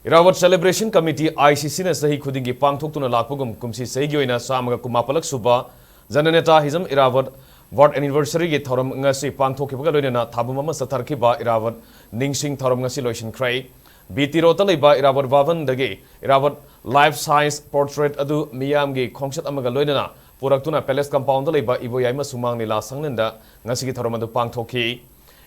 Irawat Celebration Committee ICC na sahi khudingi pangthoktuna lakpugum kumsi sahi oina samaga kumapalak suba Jananeta Hism Irawat Ward Anniversary ge thoram ngasi pangthokkibaga loinana thabum ama satharkiba Irawat Ningsing thoram ngasi loisin krai BT Rota leiba Irawat Vavan dage Irawat Life Size Portrait adu miyam ge khongsat amaga loinana Puraktuna Palace Compound leiba Iboyaima Sumang Nila Sangnenda ngasi gi thoram adu pangthokki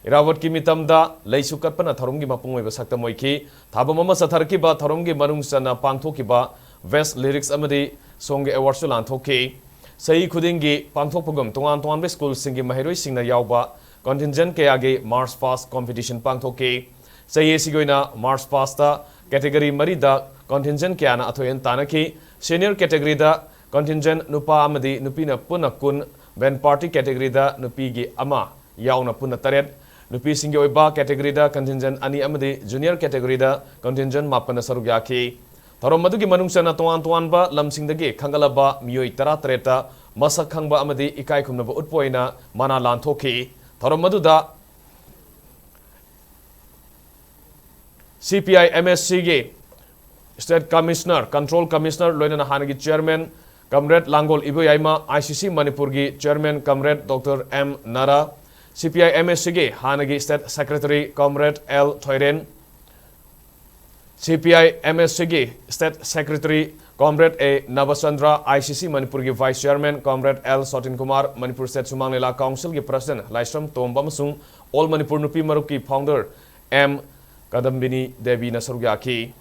Irawat ki mitamda leisu katpana tharumgi mapungoi ba sakta moiki thabam ama satharki ba tharumgi manungsana pangthoki ba Best Lyrics amadi song awards lan thoki sei khudingi pangthokpugum tongan tongan be school singi mahiroi singna yawba contingent kayage March Past competition pangthoki sei sigoina March Past ta category marida contingent kyana athoyen tanaki senior category da contingent nupa amadi nupina puna kun ben party category da nupigi ama yauna puna taret Nupi singi oiba category da contingent ani amadi junior category da contingent mapana saruk yaki tharom madu gi manungsana tuan tuan ba lamsing dagi khangalaba miyoi tara treta masak khangba amadi ikai khumnaba utpoina mana lanthoki tharom madu da CPI MSC ge State Commissioner Control Commissioner loina hanagi chairman Comrade Langol Iboyaima ICC Manipur gi chairman Comrade Dr. M. Nara CPI MSC Hanagi State Secretary Comrade L. Thoiren CPI MSC State Secretary Comrade A. Nabasandra ICC Manipur Vice Chairman Comrade L. Sotin Kumar Manipur State Sumang Nila Council President Laisram Tomba Masung All Manipur Nupi Maruki Founder M. Kadambini Devi Nasarugyaki